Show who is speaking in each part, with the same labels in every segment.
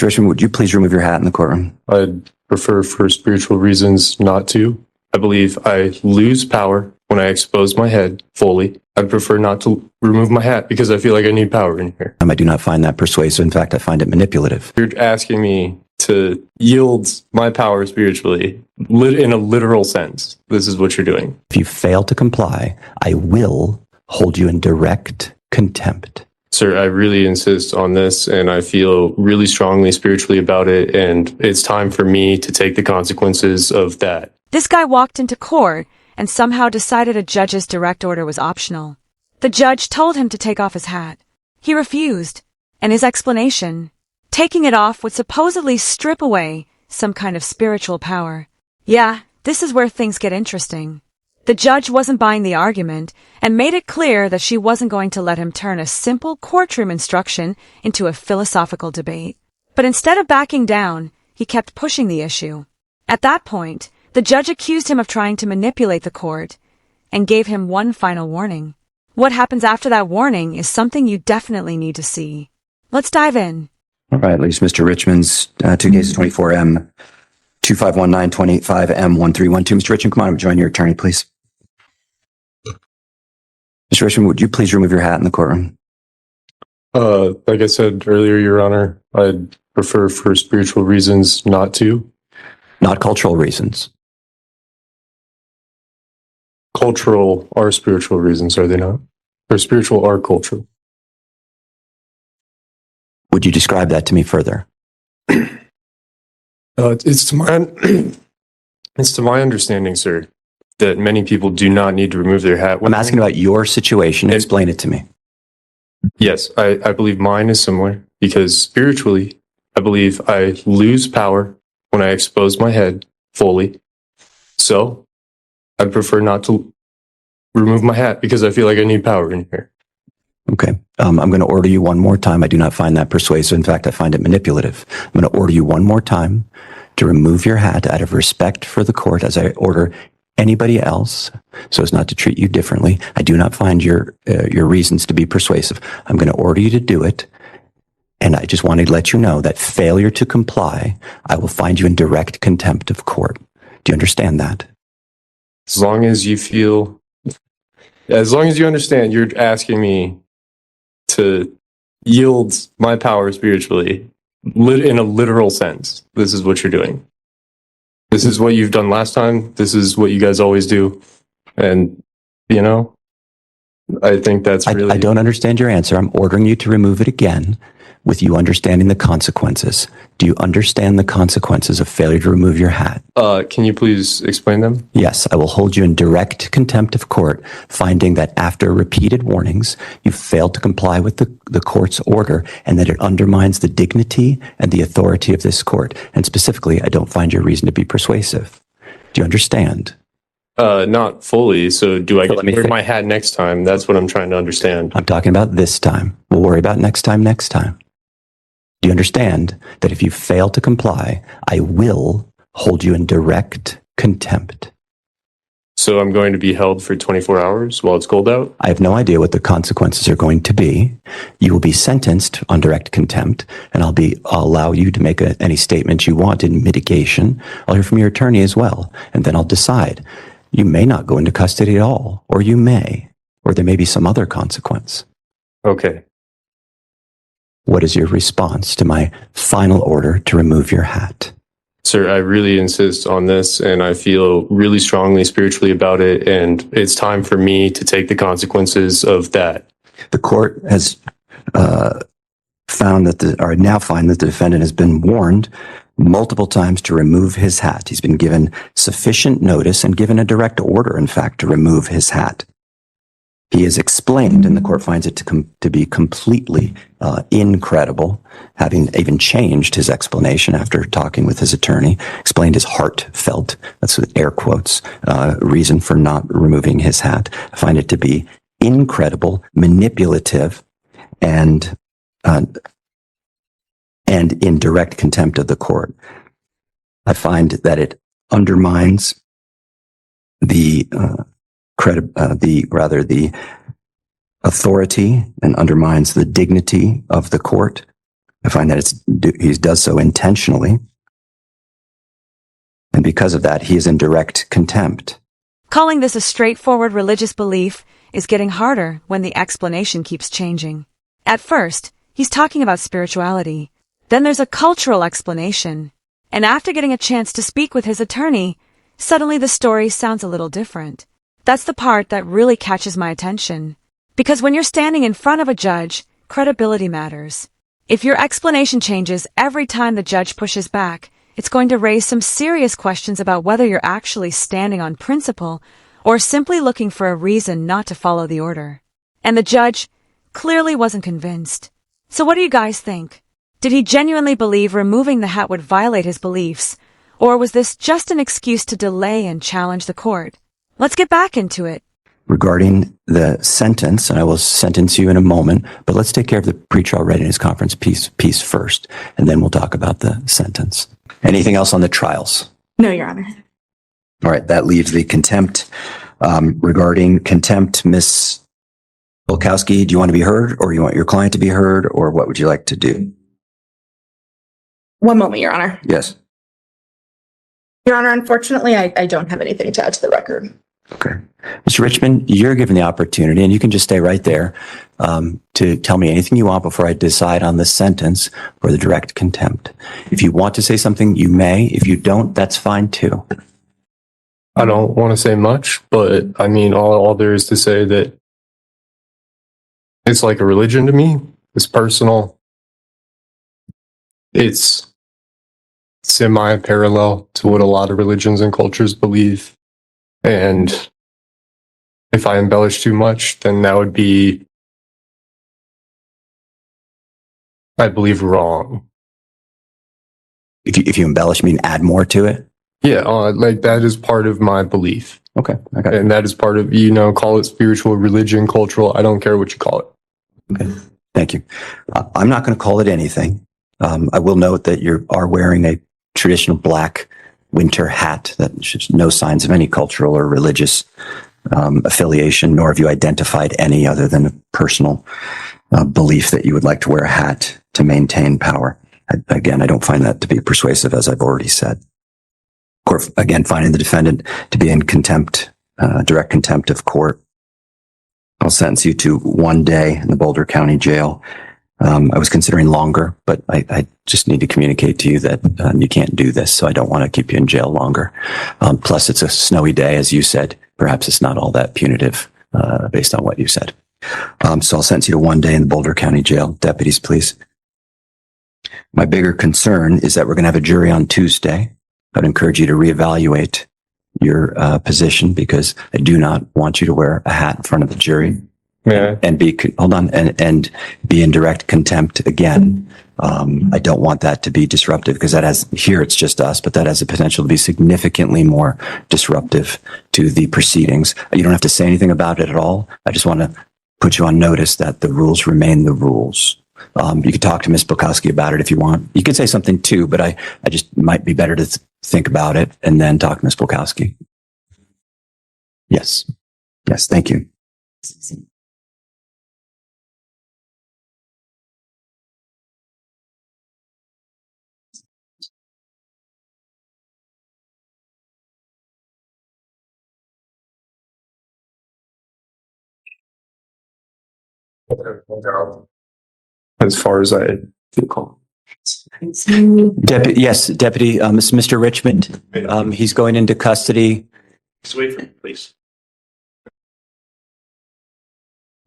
Speaker 1: Mr. Richmond, would you please remove your hat in the courtroom?
Speaker 2: I'd prefer for spiritual reasons not to. I believe I lose power when I expose my head fully. I'd prefer not to remove my hat because I feel like I need power in here.
Speaker 1: I do not find that persuasive. In fact, I find it manipulative.
Speaker 2: You're asking me to yield my power spiritually in a literal sense. This is what you're doing.
Speaker 1: If you fail to comply, I will hold you in direct contempt.
Speaker 2: Sir, I really insist on this, and I feel really strongly spiritually about it, and it's time for me to take the consequences of that.
Speaker 3: This guy walked into court and somehow decided a judge's direct order was optional. The judge told him to take off his hat. He refused, and his explanation, taking it off would supposedly strip away some kind of spiritual power. Yeah, this is where things get interesting. The judge wasn't buying the argument and made it clear that she wasn't going to let him turn a simple courtroom instruction into a philosophical debate. But instead of backing down, he kept pushing the issue. At that point, the judge accused him of trying to manipulate the court and gave him one final warning. What happens after that warning is something you definitely need to see. Let's dive in.
Speaker 1: All right, ladies, Mr. Richmond's two cases, 24M, 2519, 25M, 1312. Mr. Richmond, come on, join your attorney, please. Mr. Richmond, would you please remove your hat in the courtroom?
Speaker 2: Like I said earlier, Your Honor, I'd prefer for spiritual reasons not to.
Speaker 1: Not cultural reasons.
Speaker 2: Cultural are spiritual reasons, are they not? Or spiritual are cultural.
Speaker 1: Would you describe that to me further?
Speaker 2: It's to my understanding, sir, that many people do not need to remove their hat.
Speaker 1: I'm asking about your situation. Explain it to me.
Speaker 2: Yes, I believe mine is similar because spiritually, I believe I lose power when I expose my head fully. So I'd prefer not to remove my hat because I feel like I need power in here.
Speaker 1: Okay. I'm going to order you one more time. I do not find that persuasive. In fact, I find it manipulative. I'm going to order you one more time to remove your hat out of respect for the court as I order anybody else so as not to treat you differently. I do not find your reasons to be persuasive. I'm going to order you to do it. And I just wanted to let you know that failure to comply, I will find you in direct contempt of court. Do you understand that?
Speaker 2: As long as you understand, you're asking me to yield my power spiritually in a literal sense. This is what you're doing. This is what you've done last time. This is what you guys always do. And, I think that's really...
Speaker 1: I don't understand your answer. I'm ordering you to remove it again with you understanding the consequences. Do you understand the consequences of failure to remove your hat?
Speaker 2: Can you please explain them?
Speaker 1: Yes, I will hold you in direct contempt of court, finding that after repeated warnings, you failed to comply with the court's order and that it undermines the dignity and the authority of this court. And specifically, I don't find your reason to be persuasive. Do you understand?
Speaker 2: Not fully. So do I get to wear my hat next time? That's what I'm trying to understand.
Speaker 1: I'm talking about this time. We'll worry about next time. Do you understand that if you fail to comply, I will hold you in direct contempt?
Speaker 2: So I'm going to be held for 24 hours while it's cold out?
Speaker 1: I have no idea what the consequences are going to be. You will be sentenced on direct contempt, and I'll allow you to make any statements you want in mitigation. I'll hear from your attorney as well, and then I'll decide. You may not go into custody at all, or you may, or there may be some other consequence.
Speaker 2: Okay.
Speaker 1: What is your response to my final order to remove your hat?
Speaker 2: Sir, I really insist on this, and I feel really strongly spiritually about it, and it's time for me to take the consequences of that.
Speaker 1: The court has now find that the defendant has been warned multiple times to remove his hat. He's been given sufficient notice and given a direct order, in fact, to remove his hat. He is explained, and the court finds it to be completely incredible, having even changed his explanation after talking with his attorney, explained his heartfelt, that's with air quotes, reason for not removing his hat. I find it to be incredible, manipulative, and in direct contempt of the court. I find that it undermines the authority and undermines the dignity of the court. I find that he does so intentionally. And because of that, he is in direct contempt.
Speaker 3: Calling this a straightforward religious belief is getting harder when the explanation keeps changing. At first, he's talking about spirituality. Then there's a cultural explanation. And after getting a chance to speak with his attorney, suddenly the story sounds a little different. That's the part that really catches my attention. Because when you're standing in front of a judge, credibility matters. If your explanation changes every time the judge pushes back, it's going to raise some serious questions about whether you're actually standing on principle or simply looking for a reason not to follow the order. And the judge clearly wasn't convinced. So what do you guys think? Did he genuinely believe removing the hat would violate his beliefs, or was this just an excuse to delay and challenge the court? Let's get back into it.
Speaker 1: Regarding the sentence, and I will sentence you in a moment, but let's take care of the pretrial readiness conference piece first, and then we'll talk about the sentence. Anything else on the trials?
Speaker 4: No, Your Honor.
Speaker 1: All right, that leaves the contempt. Regarding contempt, Ms. Bolkowski, do you want to be heard, or you want your client to be heard, or what would you like to do?
Speaker 4: One moment, Your Honor.
Speaker 1: Yes.
Speaker 4: Your Honor, unfortunately, I don't have anything to add to the record.
Speaker 1: Okay. Mr. Richmond, you're given the opportunity, and you can just stay right there, to tell me anything you want before I decide on the sentence for the direct contempt. If you want to say something, you may. If you don't, that's fine too.
Speaker 2: I don't want to say much, but I mean, all there is to say that it's like a religion to me. It's personal. It's semi-parallel to what a lot of religions and cultures believe. And if I embellish too much, then that would be, I believe, wrong.
Speaker 1: If you embellish, mean add more to it?
Speaker 2: Yeah, like that is part of my belief.
Speaker 1: Okay. I got it.
Speaker 2: And that is part of, call it spiritual, religion, cultural. I don't care what you call it.
Speaker 1: Okay. Thank you. I'm not going to call it anything. I will note that you are wearing a traditional black winter hat that shows no signs of any cultural or religious affiliation, nor have you identified any other than a personal belief that you would like to wear a hat to maintain power. Again, I don't find that to be persuasive, as I've already said. Of course, again, finding the defendant to be in contempt, direct contempt of court. I'll sentence you to 1 day in the Boulder County Jail. I was considering longer, but I just need to communicate to you that you can't do this, so I don't want to keep you in jail longer. Plus, it's a snowy day, as you said. Perhaps it's not all that punitive based on what you said. So I'll sentence you to 1 day in the Boulder County Jail. Deputies, please. My bigger concern is that we're going to have a jury on Tuesday. I'd encourage you to reevaluate your position, because I do not want you to wear a hat in front of the jury.
Speaker 2: Yeah.
Speaker 1: And be in direct contempt again. I don't want that to be disruptive, because here it's just us, but that has the potential to be significantly more disruptive to the proceedings. You don't have to say anything about it at all. I just want to put you on notice that the rules remain the rules. You could talk to Ms. Bolkowski about it if you want. You could say something too, but I just might be better to think about it and then talk to Ms. Bolkowski. Yes. Yes. Thank you.
Speaker 2: As far as I feel.
Speaker 1: Deputy, Mr. Richmond, he's going into custody.
Speaker 5: Just wait for me, please.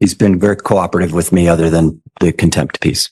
Speaker 1: He's been very cooperative with me, other than the contempt piece.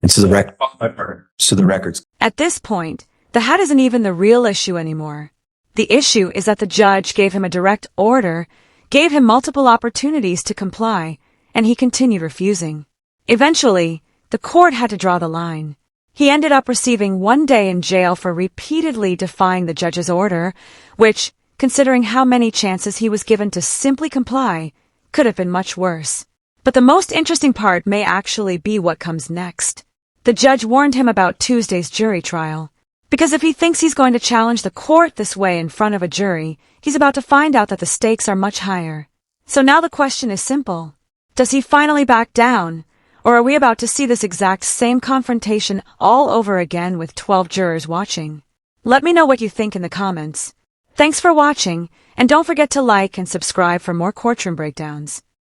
Speaker 1: And so the records.
Speaker 3: At this point, the hat isn't even the real issue anymore. The issue is that the judge gave him a direct order, gave him multiple opportunities to comply, and he continued refusing. Eventually, the court had to draw the line. He ended up receiving 1 day in jail for repeatedly defying the judge's order, which, considering how many chances he was given to simply comply, could have been much worse. But the most interesting part may actually be what comes next. The judge warned him about Tuesday's jury trial. Because if he thinks he's going to challenge the court this way in front of a jury, he's about to find out that the stakes are much higher. So now the question is simple. Does he finally back down? Or are we about to see this exact same confrontation all over again with 12 jurors watching? Let me know what you think in the comments. Thanks for watching, and don't forget to like and subscribe for more courtroom breakdowns.